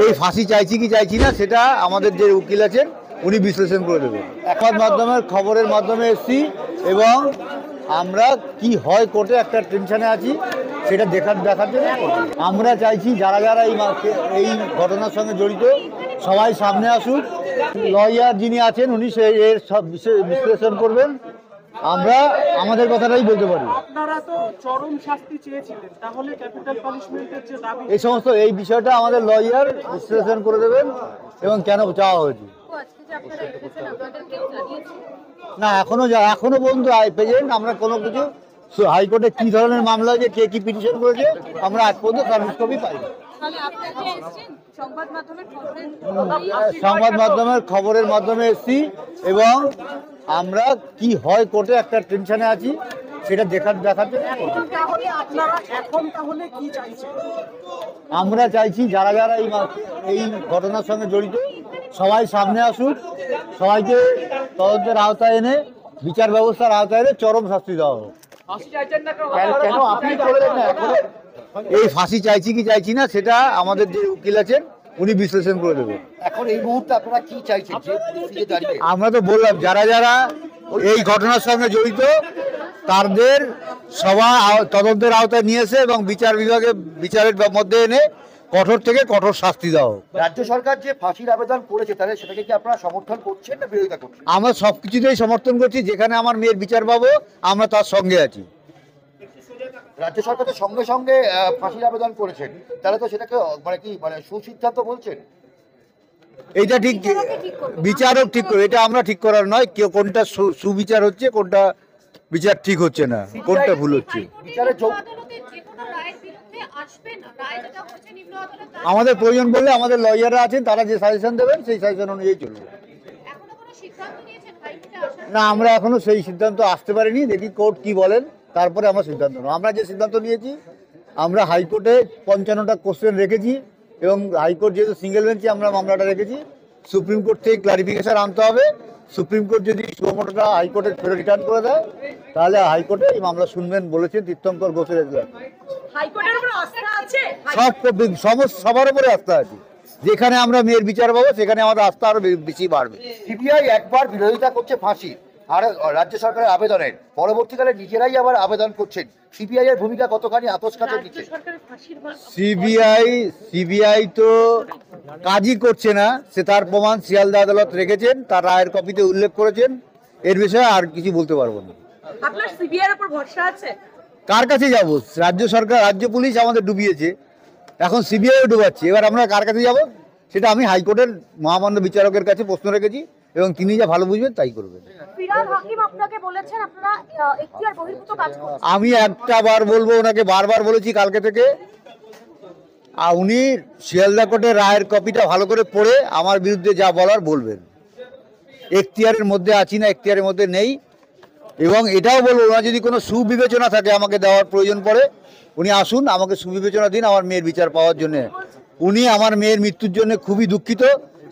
এই ফাঁসি চাইছি কি চাইছি না সেটা আমাদের যে উকিল আছেন উনি বিশ্লেষণ করে দেবেন। সংবাদ মাধ্যমের খবরের মাধ্যমে এসেছি এবং আমরা কি হয় কোর্টে একটা টেনশনে আছি, সেটা দেখার জন্য আমরা চাইছি যারা যারা এই ঘটনার সঙ্গে জড়িত সবাই সামনে আসুক। লয়ার যিনি আছেন উনি এর সব বিশ্লেষণ করবেন। আমরা আমাদের কথাটাই বলতে পারি। আপনারা তো চরম শাস্তি চেয়েছিলেন, তাহলে ক্যাপিটাল পানিশমেন্টের যে দাবি এই সমস্ত এই বিষয়টা আমাদের লয়ার বিশ্লেষণ করে দেবেন এবং কেন চাওয়া হয়েছে। না এখনো পর্যন্ত প্রেজেন্ট আমরা কোনো কিছু হাইকোর্টে কি ধরনের মামলা হয়েছে, কে কি পিটিশন করেছে, আমরা আজ পর্যন্ত সার্ভিস কপি পাইনি। সংবাদ মাধ্যমের খবরের মাধ্যমে এসেছি এবং আমরা কি হয় কোর্টে একটা টেনশনে আছি, সেটা দেখার জন্য আমরা চাইছি যারা যারা এই ঘটনার সঙ্গে জড়িত সবাই সামনে আসুক, সবাইকে তদন্তের আওতায় এনে বিচার ব্যবস্থার আওতায় এনে চরম শাস্তি দেওয়া হোক। কেন আপনি করলেন না? এই ফাঁসি চাইছি কি চাইছি না সেটা আমাদের যে উকিল আছেন উনি বিশ্লেষণ করে দেবেন। এখন এই মুহূর্তে আপনারা কি চাইছেন? আমরা তো বললাম যারা যারা এই ঘটনার সঙ্গে জড়িত তাদের সবাই তদন্তের আওতায় নিয়েছে এবং বিচারের মধ্যে এনে কঠোর থেকে কঠোর শাস্তি দেওয়া। রাজ্য সরকার যে ফাঁসির আবেদন করেছে তাহলে সেটাকে কি আপনারা সমর্থন করছেন না বিরোধিতা করছেন? আমরা সবকিছুতেই সমর্থন করছি, যেখানে আমার মেয়ের বিচার পাবো আমরা তার সঙ্গে আছি। রাজ্য সরকার তো সঙ্গে সঙ্গে ফাঁসির আবেদন করেছেন, তাহলে তো সেটাকে মানে সুসিদ্ধান্ত বলছেন। এইটা ঠিক বিচারক ঠিক করে, এটা আমরা ঠিক করার নয় কেউ কোনটা সুবিচার হচ্ছে, কোনটা বিচার ঠিক হচ্ছে না, কোনটা ভুল হচ্ছে। আমাদের প্রয়োজন বললে আমাদের লয়াররা আছেন, তারা যে সাজেশন দেবেন সেই সাজেশন অনুযায়ী চলবে। না আমরা এখনো সেই সিদ্ধান্ত আসতে পারিনি, দেখি কোর্ট কি বলেন তারপরে আমরা সিদ্ধান্ত নেব। আমরা যে সিদ্ধান্ত নিয়েছি, আমরা হাইকোর্টে 55টা কোশ্চেন রেখেছি এবং হাইকোর্ট যেহেতু সিঙ্গেল বেঞ্চে আমরা মামলাটা রেখেছি, সুপ্রিম কোর্ট থেকে ক্লারিফিকেশন আনতে হবে। সুপ্রিম কোর্ট যদি সুমোটোটা হাইকোর্টের ফেরত রিটার্ন করে দেয় তাহলে হাইকোর্টে এই মামলা শুনবেন বলেছেন তীর্থঙ্কর ঘোষের এজলাস। সবার উপরে আস্থা আছে। যেখানে আমরা মেয়ের বিচার পাবো সেখানে আমাদের আস্থা আরো বেশি বাড়বে। সিবিআই একবার বিরোধিতা করছে ফাঁসি আর রাজ্য সরকারের আবেদনের, পরবর্তীকালে নিজেরাই আবার আবেদন করছেন। সিবিআই এর ভূমিকা কতখানি আতশকাতে দিচ্ছে? সিবিআই তো কাজই করছে না, সে তার প্রমাণ শিয়ালদা আদালত রেখেছেন, তার রায়ের কপিতে উল্লেখ করেছেন। এর বিষয়ে আর কিছু বলতে পারবো না। আপনার সিবিআই এর উপর ভরসা আছে? কার কাছে যাব? রাজ্য সরকার, রাজ্য পুলিশ আমাদের ডুবিয়েছে, এখন সিবিআইও ডুবাচ্ছে। এবার আমরা কার কাছে যাব সেটা আমি হাইকোর্টের মহামান্য বিচারকের কাছে প্রশ্ন রেখেছি এবং তিনি যা ভালো বুঝবেন তাই করবেন। আমি একটা বার বলবো, ওনাকে বারবার বলেছি কালকে থেকে। উনি শিয়ালদা কোর্টের রায়ের কপিটা ভালো করে পড়ে আমার বিরুদ্ধে যা বলার বলবেন। এখতিয়ারের মধ্যে আছি না, এখতিয়ারের মধ্যে নেই। এবং এটাও বলবো, ওনার যদি কোনো সুবিবেচনা থাকে আমাকে দেওয়ার প্রয়োজন পড়ে, উনি আসুন, আমাকে সুবিবেচনা দিন আমার মেয়ের বিচার পাওয়ার জন্য। উনি আমার মেয়ের মৃত্যুর জন্য খুবই দুঃখিত,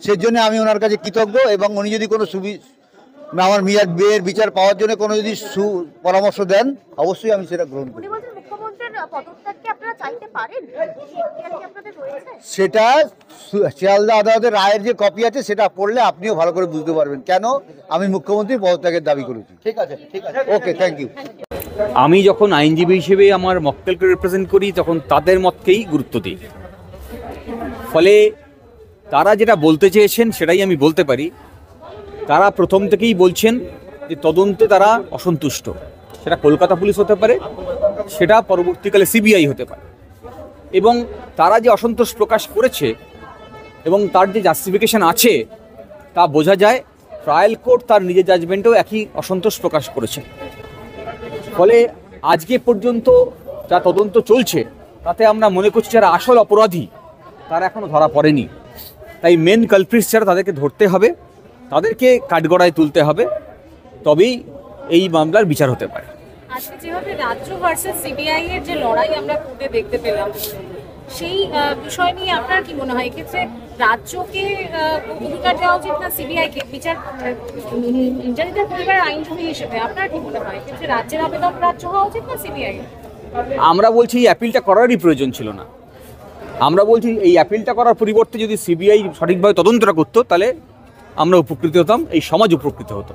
সেজন্য আমি ওনার কাছে কৃতজ্ঞ। এবং উনি যদি কোনো আমার মেয়ের বিচার পাওয়ার জন্য কোনো যদি পরামর্শ দেন অবশ্যই আমি সেটা গ্রহণ করি। সেটা শিয়ালদা আদালতের রায়ের যে কপি আছে সেটা পড়লে আপনিও ভালো করে বুঝতে পারবেন কেন আমি মুখ্যমন্ত্রীর পদত্যাগের দাবি করেছি। ঠিক আছে, ঠিক আছে, ওকে, থ্যাংক ইউ। আমি যখন আইনজীবী হিসেবে আমার মক্কেলকে রিপ্রেজেন্ট করি তখন তাদের মতকেই গুরুত্ব দিই। ফলে তারা যেটা বলতে চেয়েছেন সেটাই আমি বলতে পারি। তারা প্রথম থেকেই বলছেন যে তদন্তে তারা অসন্তুষ্ট। সেটা কলকাতা পুলিশ হতে পারে, সেটা পরবর্তীকালে সিবিআই হতে পারে। এবং তারা যে অসন্তোষ প্রকাশ করেছে এবং তার যে জাস্টিফিকেশন আছে তা বোঝা যায়। ট্রায়াল কোর্ট তার নিজের জাজমেন্টেও একই অসন্তোষ প্রকাশ করেছে। ফলে আজকে পর্যন্ত যা তদন্ত চলছে তাতে আমরা মনে করছি যারা আসল অপরাধী তারা এখনও ধরা পড়েনি। তাই মেন কালপ্রিটস যারা তাদেরকে ধরতে হবে, তাদেরকে কাঠগড়ায় তুলতে হবে, তবেই এই মামলার বিচার হতে পারে। আজকে যেভাবে রাজ্য ভার্সেস সিবিআই এর যে লড়াই আমরা কোর্টে দেখতে পেলাম, সেই বিষয় নিয়ে আপনার কি মনে হয় এক্ষেত্রে রাজ্যকে অধিকার দেওয়া উচিত না সিবিআইকে বিচার নির্যাতিতার পরিবারের আইনজীবী হিসেবে আপনার কি মনে হয় এক্ষেত্রে রাজ্যের আবেদন রাজ্য হওয়া উচিত না সিবিআই? আমরা বলছি এই অ্যাপিলটা করারই প্রয়োজন ছিল না। আমরা বলছি এই অ্যাপিলটা করার পরিবর্তে যদি সিবিআই সঠিকভাবে তদন্তটা করতো তাহলে আমরা উপকৃত হতাম, এই সমাজ উপকৃত হতো।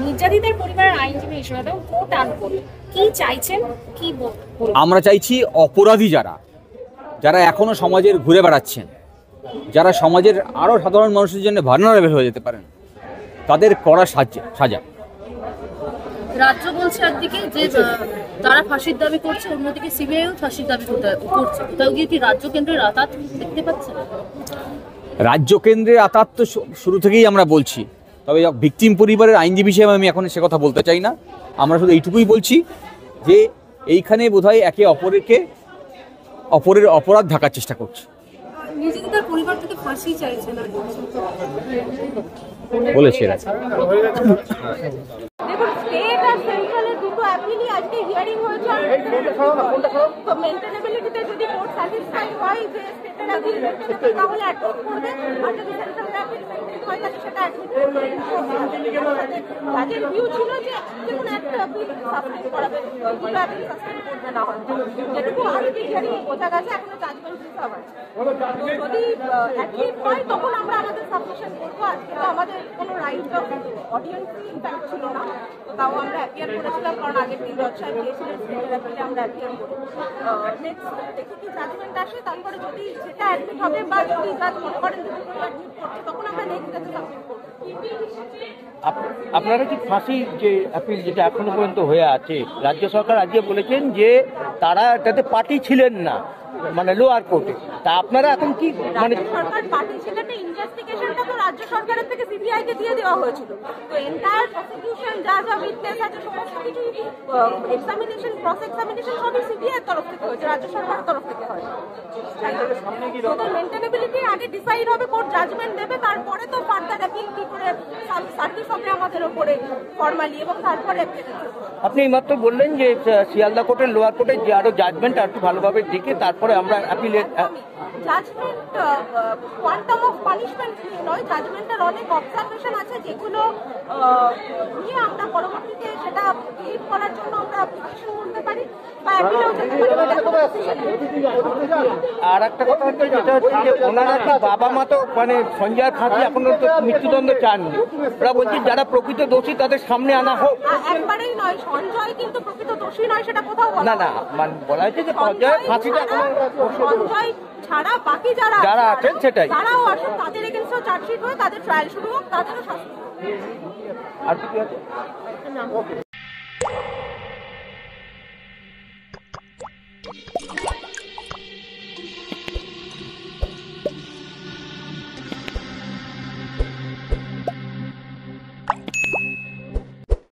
নির্যাতিতার পরিবারের আইনজীবী হিসেবে তো কোর্ট আনকোর্ট কি চাইছেন, কি বলবেন? আমরা চাইছি অপরাধী যারা এখনো সমাজের ঘুরে বেড়াচ্ছেন, যারা সমাজের আরও সাধারণ মানুষের জন্য ভার্নারেবল হয়ে যেতে পারেন, তাদের কড়া সাজা। রাজ্য বলছে একদিকে যে তারা ফাঁসির দাবি করছে, অন্যদিকে সিবিআইও ফাঁসির দাবি করছে। কোথাও গিয়ে কি রাজ্য কেন্দ্রের আঘাত দেখতে পাচ্ছেন? রাজ্য কেন্দ্রের আঘাত তো শুরু থেকেই আমরা বলছি, তবে ভিকটিম পরিবারের আইনজীবী হিসেবে আমি এখন সে কথা বলতে চাই না। আমরা শুধু এইটুকুই বলছি যে এইখানে বোধহয় একে অপরের অপরাধ ঢাকার চেষ্টা করছে। নিজেদের পরিবার থেকে ফাঁসি চাইছে না বলেছে এরা। দেখুন, স্টেট আর সেন্ট্রালের দুটো অ্যাপিলই আজকে হিয়ারিং হয়েছে। তো মেইনটেনেবিলিটিতে যদি কোর্ট স্যাটিসফাই হয় যে স্টেটের অ্যাপিল মেইনটেনেবল, তাহলে অ্যাডমিট করবে, আর যদি সেন্ট্রালের অ্যাপিল মেইনটেন হয় তাহলে সেটা অ্যাডমিট করবে। তাদের ভিউ ছিল যে যেকোনো একটা অ্যাপিল সাসপেন্ড করাবে, দুটো অ্যাপিল সাসপেন্ড করবে না হয়, যেটুকু আজকে হিয়ারিং বোঝা গেছে। এখনো জাজমেন্ট রিসার্ভ আছে। যদি অ্যাডমিট হয় তখন আমরা আমাদের সাবমিশন করবো। আজকে তো আমাদের কোনো রাইট অফ অডিয়েন্স ইম্প্যাক্ট ছিল না, তাও আমরা অ্যাপিয়ার করেছিলাম, কারণ আগের দিন জজ সাহেব গিয়েছিলেন স্টেটের অ্যাপিলে, আমরা অ্যাপিয়ার করি। নেক্সট দেখি কি জাজমেন্ট আসে, তারপরে যদি সেটা অ্যাডমিট হবে বা যদি জাজ মনে করেন যে অ্যাডমিট করছে, তখন আমরা নেক্সট ডেতে সাবমিট করবো। আপনারা কি ফাঁসি যে অ্যাপিল যেটা এখনো পর্যন্ত হয়ে আছে, রাজ্য সরকার আজকে বলেছেন যে তারা এটাতে পার্টি ছিলেন না, মানে লোয়ার কোর্টে, তা আপনারা এখন কি মানে সরকার পার্টি ছিলেন না, ইনভেস্টিগেশনটা তো রাজ্য সরকারের থেকে সিবিআই কে দিয়ে দেওয়া হয়েছিল। তো এন্টায়ার প্রসিকিউশন যা উইটনেস আছে সমস্ত কিছু এক্সামিনেশন, ক্রস এক্সামিনেশন সবই সিবিআই এর তরফ থেকে হয়েছে, রাজ্য সরকারের তরফ থেকে হয়। তো মেইনটেনেবিলিটি আগে ডিসাইড হবে, কোর্ট জাজমেন্ট দেবে, তারপরে তো ফার্দার অ্যাপিল কি করে সার্ভিস হবে আমাদের উপরে ফর্মালি, এবং তারপরে আপনি এইমাত্র বললেন যে শিয়ালদা কোর্টের লোয়ার কোর্টের যে আরো জাজমেন্ট আর একটু ভালোভাবে দেখে তারপরে আমরা অ্যাপিলের জাজমেন্ট কোয়ান্টাম অফ পানিশমেন্ট নয়, জাজমেন্টের অনেক অবজারভেশন আছে যেগুলো নিয়ে আমরা পরবর্তীতে সেটা ক্লিয়ার করার জন্য আমরা অ্যাপ্লিকেশন করতে পারি বা অ্যাপিলেও যেতে পারি। আর একটা কথা হচ্ছে যেটা হচ্ছে যে ওনারা কি বাবা মা তো মানে সঞ্জয় ফাঁসি এখনো তো মৃত্যুদণ্ড চাননি, ওরা বলছে যারা প্রকৃত দোষী তাদের সামনে আনা হোক। একবারেই নয়, সঞ্জয় কিন্তু প্রকৃত দোষী নয়, সেটা কোথাও না না মানে বলা হয়েছে যে সঞ্জয় ফাঁসিটা এখনো সঞ্জয় ছাড়া বাকি যারা আছেন সেটাই তারাও আসুন, তাদের এগেইনস্টও চার্জশিট হয়ে তাদের ট্রায়াল শুরু হোক, তাদেরও শাস্তি। আর কি আছে?